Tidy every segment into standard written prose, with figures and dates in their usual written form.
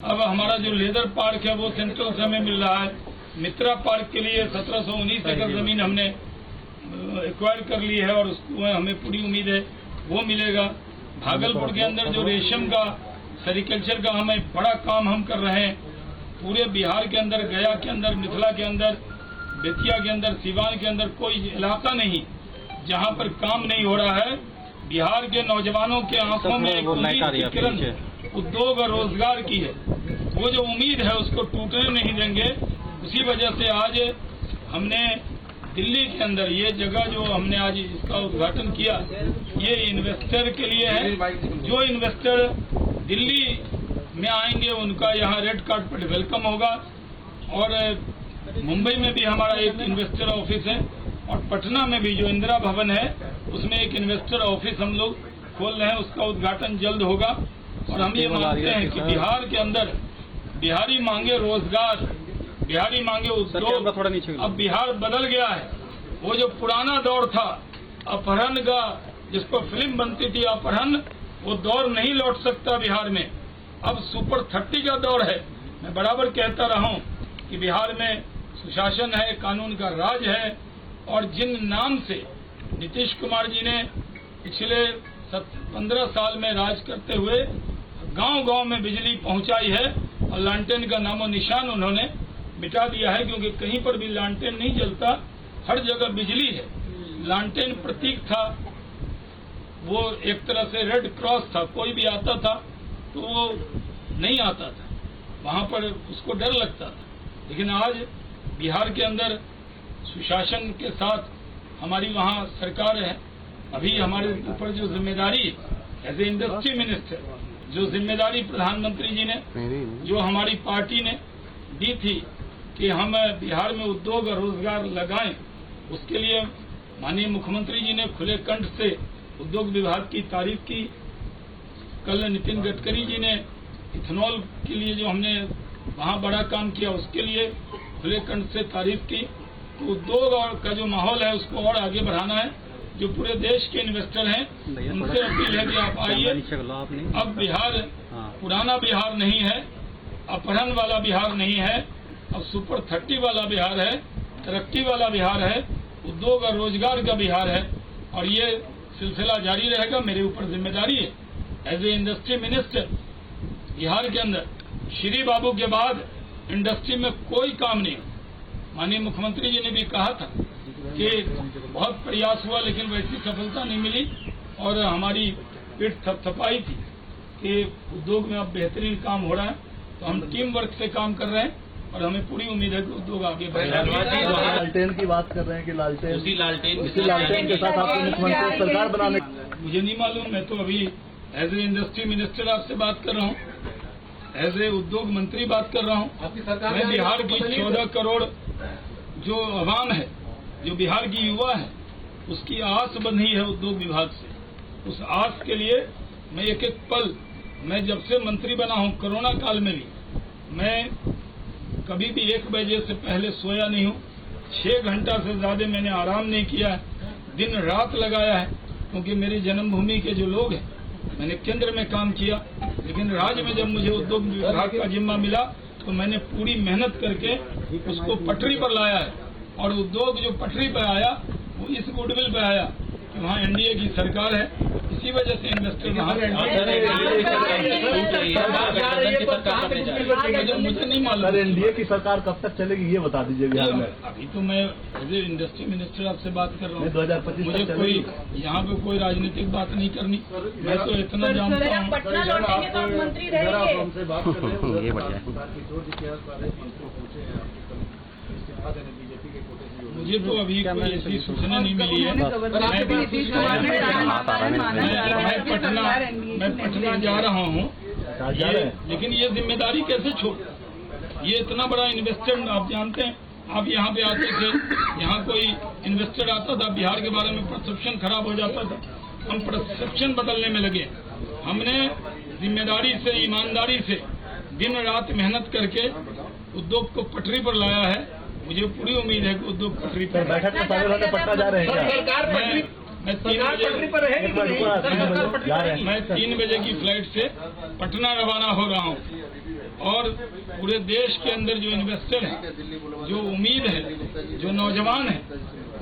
अब हमारा जो लेदर पार्क है वो सेंट्रल से हमें मिल रहा है। मित्रा पार्क के लिए 1719 एकड़ जमीन हमने एक्वायर कर ली है और उसमें हमें पूरी उम्मीद है वो मिलेगा। भागलपुर के अंदर जो रेशम का सेरिकल्चर का हमें बड़ा काम हम कर रहे हैं। पूरे बिहार के अंदर, गया के अंदर, मिथिला के अंदर, बेतिया के अंदर, सिवान के अंदर कोई इलाका नहीं जहां पर काम नहीं हो रहा है। बिहार के नौजवानों के आंखों में एक उम्मीद की किरण उद्योग और रोजगार की है। वो जो उम्मीद है उसको टूटने नहीं देंगे। उसी वजह से आज हमने दिल्ली के अंदर ये जगह जो हमने आज इसका उद्घाटन किया, ये इन्वेस्टर के लिए है। जो इन्वेस्टर दिल्ली में आएंगे उनका यहाँ रेड कार्ड पर वेलकम होगा। और मुंबई में भी हमारा एक इन्वेस्टर ऑफिस है और पटना में भी जो इंदिरा भवन है उसमें एक इन्वेस्टर ऑफिस हम लोग खोल रहे हैं। उसका उद्घाटन जल्द होगा। और हम ये मानते हैं कि बिहार के अंदर बिहारी मांगे रोजगार, बिहारी मांगे उद्योग। अब बिहार बदल गया है। वो जो पुराना दौर था अपहरण का, जिसको फिल्म बनती थी अपहरण, वो दौर नहीं लौट सकता बिहार में। अब सुपर 30 का दौर है। मैं बराबर कहता रहा हूँ कि बिहार में सुशासन है, कानून का राज है। और जिन नाम से नीतीश कुमार जी ने पिछले 15 साल में राज करते हुए गांव-गांव में बिजली पहुंचाई है और लालटेन का नामो निशान उन्होंने मिटा दिया है, क्योंकि कहीं पर भी लालटेन नहीं जलता, हर जगह बिजली है। लालटेन प्रतीक था, वो एक तरह से रेड क्रॉस था। कोई भी आता था तो वो नहीं आता था, वहां पर उसको डर लगता था। लेकिन आज बिहार के अंदर सुशासन के साथ हमारी वहाँ सरकार है। अभी हमारे ऊपर जो जिम्मेदारी एज ए इंडस्ट्री मिनिस्टर, जो जिम्मेदारी प्रधानमंत्री जी ने, जो हमारी पार्टी ने दी थी कि हम बिहार में उद्योग और रोजगार लगाएं, उसके लिए माननीय मुख्यमंत्री जी ने खुले कंठ से उद्योग विभाग की तारीफ की। कल नितिन गडकरी जी ने इथेनॉल के लिए जो हमने वहाँ बड़ा काम किया उसके लिए खुले कंठ से तारीफ की। तो उद्योग और का जो माहौल है उसको और आगे बढ़ाना है। जो पूरे देश के इन्वेस्टर हैं उनसे अपील है कि आप आइए। अब बिहार पुराना बिहार नहीं है, अपहरण वाला बिहार नहीं है, अब सुपर 30 वाला बिहार है, तरक्की वाला बिहार है, उद्योग और रोजगार का बिहार है। और ये सिलसिला जारी रहेगा। मेरे ऊपर जिम्मेदारी है as a industry minister. Bihar के अंदर श्री बाबू के बाद इंडस्ट्री में कोई काम नहीं। माननीय मुख्यमंत्री जी ने भी कहा था कि बहुत प्रयास हुआ लेकिन वैसी सफलता नहीं मिली और हमारी पीठ थपथपाई थी कि उद्योग में अब बेहतरीन काम हो रहा है। तो हम टीम वर्क से काम कर रहे हैं और हमें पूरी उम्मीद है कि उद्योग आगे बढ़ेगा। लालटेन की बात कर रहे हैं कि लालटेन उसी लालटेन के साथ आपको मुख्यमंत्री सरकार बनाने, मुझे नहीं मालूम। मैं तो अभी एज ए इंडस्ट्री मिनिस्टर आपसे बात कर रहा हूँ, एज ए उद्योग मंत्री बात कर रहा हूँ। मैं बिहार की 14 करोड़ जो अवाम है, जो बिहार की युवा है, उसकी आस बंधी है उद्योग विभाग से। उस आस के लिए मैं एक एक पल, मैं जब से मंत्री बना हूँ कोरोना काल में भी, मैं कभी भी 1 बजे से पहले सोया नहीं हूँ। 6 घंटा से ज्यादा मैंने आराम नहीं किया है, दिन रात लगाया है। क्योंकि मेरी जन्मभूमि के जो लोग हैं, मैंने केंद्र में काम किया, लेकिन राज्य में जब मुझे उद्योग विभाग का जिम्मा मिला तो मैंने पूरी मेहनत करके उसको पटरी पर लाया है। और उद्योग जो पटरी पर आया वो इस गुडविल पर आया कि वहाँ एनडीए की सरकार है, इसी वजह से इन्वेस्टर मुझे नहीं मालूम। एनडीए की सरकार कब तक चलेगी ये बता दीजिए बिहार में। अभी तो मैं एज ए इंडस्ट्री मिनिस्टर आपसे बात कर रहा हूँ। 2025 मुझे कोई यहाँ पे कोई राजनीतिक बात नहीं करनी। मैं तो इतना जानता हूँ। मुझे तो अभी कोई ऐसी सूचना नहीं मिली है। मैं पटना जा रहा हूँ, लेकिन ये जिम्मेदारी कैसे छोड़। ये इतना बड़ा इन्वेस्टर, आप जानते हैं, आप यहाँ पे आते थे, यहाँ कोई इन्वेस्टर आता था, बिहार के बारे में परसेप्शन खराब हो जाता था। हम परसेप्शन बदलने में लगे। हमने जिम्मेदारी से, ईमानदारी से दिन रात मेहनत करके उद्योग को पटरी पर लाया है। मुझे पूरी उम्मीद है कि उद्योग पटरी पर बैठक में पटना जा रहे हैं। मैं 3 बजे की फ्लाइट से पटना रवाना हो रहा हूँ। और पूरे देश के अंदर जो इन्वेस्टर हैं, जो उम्मीद है, जो नौजवान हैं,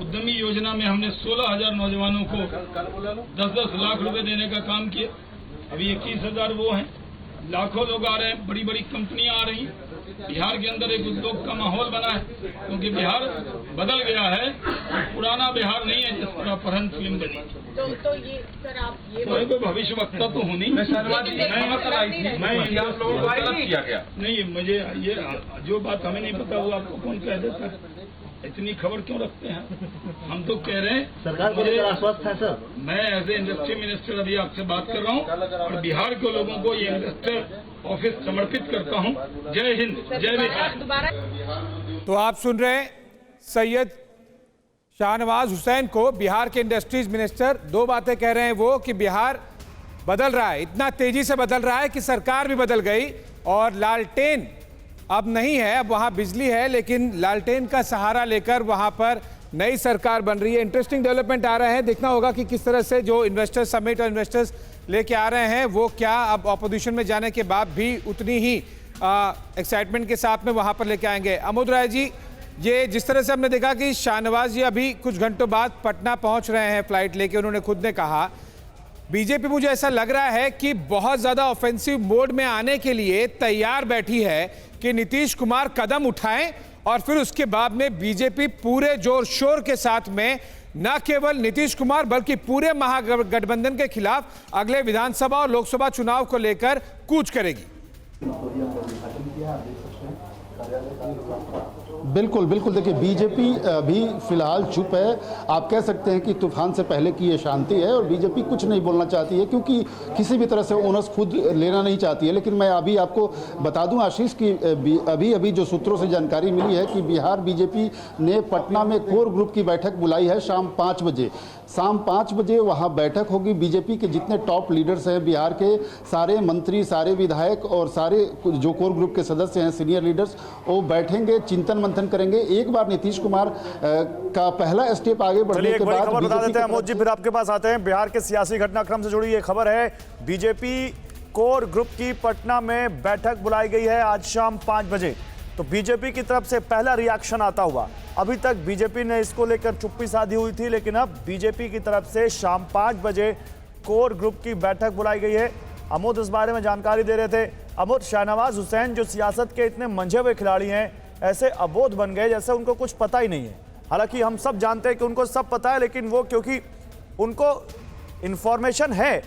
उद्यमी योजना में हमने 16,000 नौजवानों को 10-10 लाख रुपए देने का काम किया। अभी 21,000 वो हैं। लाखों लोग आ रहे हैं, बड़ी बड़ी कंपनियां आ रही हैं। बिहार के अंदर एक उद्योग का माहौल बना है, क्योंकि बिहार बदल गया है, पुराना बिहार नहीं है जिस पर अपहरण फिल्म बनी। तो ये सर आप ये कोई भविष्य वक्ता तो हूँ नहीं, नहीं मुझे ये जो बात हमें नहीं पता वो आपको कौन कह देता है? इतनी खबर क्यों रखते हैं? हम तो कह रहे हैं सरकार को लेकर आश्वस्त है सर। मैं एज ए इंडस्ट्री मिनिस्टर अभी आपसे बात कर रहा हूँ और बिहार के लोगों को ये इन्वेस्टर ऑफिस समर्पित करता हूँ। जय हिंद, जय बिहार। तो आप सुन रहे हैं सैयद शाहनवाज हुसैन को, बिहार के इंडस्ट्रीज मिनिस्टर। दो बातें कह रहे हैं वो कि बिहार बदल रहा है, इतना तेजी से बदल रहा है कि सरकार भी बदल गई और लालटेन अब नहीं है, अब वहां बिजली है, लेकिन लालटेन का सहारा लेकर वहां पर नई सरकार बन रही है। इंटरेस्टिंग डेवलपमेंट आ रहे हैं, देखना होगा कि किस तरह से जो इन्वेस्टर्स समिट और इन्वेस्टर्स लेके आ रहे हैं वो क्या अब ऑपोजिशन में जाने के बाद भी उतनी ही एक्साइटमेंट के साथ में वहां पर लेके आएंगे। अमोद राय जी, ये जिस तरह से हमने देखा कि शाहनवाज जी अभी कुछ घंटों बाद पटना पहुंच रहे हैं फ्लाइट लेके, उन्होंने खुद ने कहा बीजेपी मुझे ऐसा लग रहा है कि बहुत ज्यादा ऑफेंसिव मोड में आने के लिए तैयार बैठी है कि नीतीश कुमार कदम उठाएं और फिर उसके बाद में बीजेपी पूरे जोर शोर के साथ में न केवल नीतीश कुमार बल्कि पूरे महागठबंधन के खिलाफ अगले विधानसभा और लोकसभा चुनाव को लेकर कूच करेगी। बिल्कुल बिल्कुल, देखिए बीजेपी अभी फिलहाल चुप है। आप कह सकते हैं कि तूफान से पहले की ये शांति है और बीजेपी कुछ नहीं बोलना चाहती है, क्योंकि किसी भी तरह से ओनर्स खुद लेना नहीं चाहती है। लेकिन मैं अभी आपको बता दूं आशीष कि अभी जो सूत्रों से जानकारी मिली है कि बिहार बीजेपी ने पटना में कोर ग्रुप की बैठक बुलाई है शाम 5 बजे। शाम 5 बजे वहाँ बैठक होगी। बीजेपी के जितने टॉप लीडर्स हैं बिहार के, सारे मंत्री, सारे विधायक और सारे जो कोर ग्रुप के सदस्य हैं, सीनियर लीडर्स, वो बैठेंगे, चिंतन मंथन करेंगे। एक बार नीतीश कुमार का पहला स्टेप आगे बढ़ने के बाद खबर बता देते हैं अमोद जी, फिर आपके पास आते हैं। बिहार के सियासी घटनाक्रम से जुड़ी ये खबर है, बीजेपी कोर ग्रुप की पटना में बैठक बुलाई गई है आज शाम 5 बजे। तो बीजेपी की तरफ से पहला रिएक्शन आता हुआ, अभी तक बीजेपी ने इसको लेकर चुप्पी साधी हुई थी, लेकिन अब बीजेपी की तरफ से शाम 5 बजे कोर ग्रुप की बैठक बुलाई गई है। अमोद इस बारे में जानकारी दे रहे थे। अमोद, शाहनवाज हुसैन जो सियासत के इतने मंझे हुए खिलाड़ी हैं, ऐसे अबोध बन गए जैसे उनको कुछ पता ही नहीं है। हालांकि हम सब जानते हैं कि उनको सब पता है, लेकिन वो क्योंकि उनको इंफॉर्मेशन है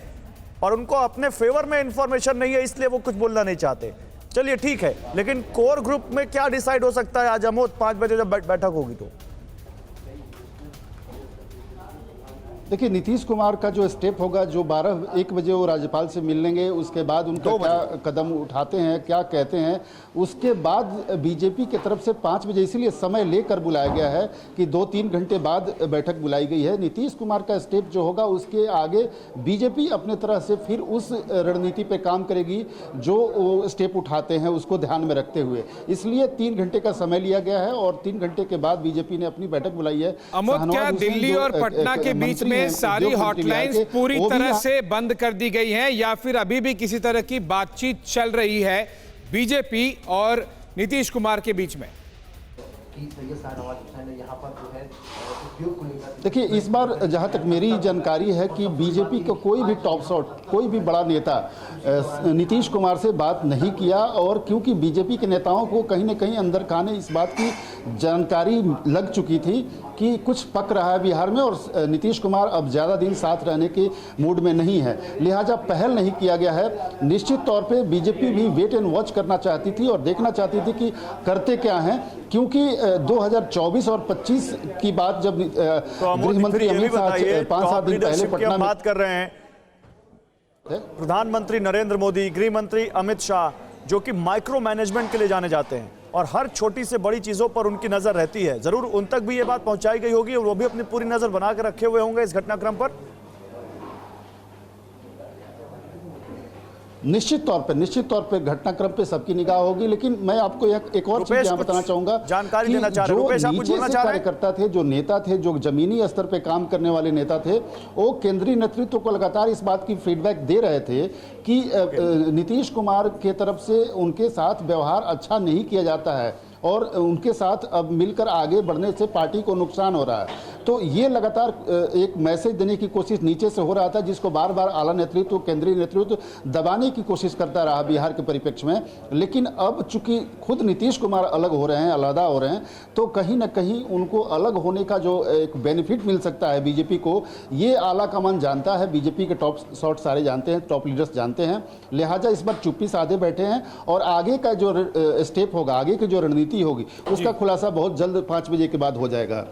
और उनको अपने फेवर में इंफॉर्मेशन नहीं है, इसलिए वो कुछ बोलना नहीं चाहते। चलिए ठीक है, लेकिन कोर ग्रुप में क्या डिसाइड हो सकता है आज अमोद 5 बजे जब बैठक होगी तो? देखिए नीतीश कुमार का जो स्टेप होगा, जो 12-1 बजे वो राज्यपाल से मिल लेंगे, उसके बाद उनका क्या कदम उठाते हैं, क्या कहते हैं, उसके बाद बीजेपी की तरफ से 5 बजे, इसीलिए समय लेकर बुलाया गया है कि 2-3 घंटे बाद बैठक बुलाई गई है। नीतीश कुमार का स्टेप जो होगा उसके आगे बीजेपी अपने तरह से फिर उस रणनीति पे काम करेगी जो वो स्टेप उठाते हैं, उसको ध्यान में रखते हुए। इसलिए 3 घंटे का समय लिया गया है और 3 घंटे के बाद बीजेपी ने अपनी बैठक बुलाई है। अमोद, क्या दिल्ली और पटना के बीच में सारी हॉटलाइंस पूरी तरह से बंद कर दी गई हैं या फिर अभी भी किसी तरह की बातचीत चल रही है बीजेपी और नीतीश कुमार के बीच में? देखिए इस बार जहां तक मेरी जानकारी है कि बीजेपी का कोई भी टॉप शॉट, कोई भी बड़ा नेता नीतीश कुमार से बात नहीं किया, और क्योंकि बीजेपी के नेताओं को कहीं ना कहीं अंदर खाने इस बात की जानकारी लग चुकी थी कि कुछ पक रहा है बिहार में और नीतीश कुमार अब ज़्यादा दिन साथ रहने के मूड में नहीं है, लिहाजा पहल नहीं किया गया है। निश्चित तौर पे बीजेपी भी वेट एंड वॉच करना चाहती थी और देखना चाहती थी कि करते क्या हैं, क्योंकि 2024 और 25 की बात जब गृह मंत्री अमित शाह 5-7 दिन पहले पटना में बात कर रहे हैं, प्रधानमंत्री नरेंद्र मोदी, गृह मंत्री अमित शाह, जो कि माइक्रो मैनेजमेंट के लिए जाने जाते हैं और हर छोटी से बड़ी चीजों पर उनकी नजर रहती है, जरूर उन तक भी ये बात पहुंचाई गई होगी और वो भी अपनी पूरी नजर बना के रखे हुए होंगे इस घटनाक्रम पर। निश्चित तौर पे घटनाक्रम पे सबकी निगाह होगी, लेकिन मैं आपको एक और चीज रुपेश, यहाँ कुछ बताना चाहूंगा जानकारी कि देना चाह रहे हैं। जो रुपेश, आप कुछ नीचे बोलना से चाह रहे हैं? कार्यकर्ता थे, जो नेता थे, जो जमीनी स्तर पे काम करने वाले नेता थे, वो केंद्रीय नेतृत्व को लगातार इस बात की फीडबैक दे रहे थे कि नीतीश कुमार के तरफ से उनके साथ व्यवहार अच्छा नहीं किया जाता है और उनके साथ अब मिलकर आगे बढ़ने से पार्टी को नुकसान हो रहा है। तो ये लगातार एक मैसेज देने की कोशिश नीचे से हो रहा था, जिसको बार बार आला नेतृत्व, केंद्रीय नेतृत्व दबाने की कोशिश करता रहा बिहार के परिप्रेक्ष्य में। लेकिन अब चूंकि खुद नीतीश कुमार अलग हो रहे हैं, अलहदा हो रहे हैं, तो कहीं ना कहीं उनको अलग होने का जो एक बेनिफिट मिल सकता है बीजेपी को, ये आला कमान जानता है, बीजेपी के टॉप शॉट सारे जानते हैं, टॉप लीडर्स जानते हैं। लिहाजा इस बार चुप्पी साधे बैठे हैं और आगे का जो स्टेप होगा, आगे की जो रणनीति होगी, उसका खुलासा बहुत जल्द 5 बजे के बाद हो जाएगा।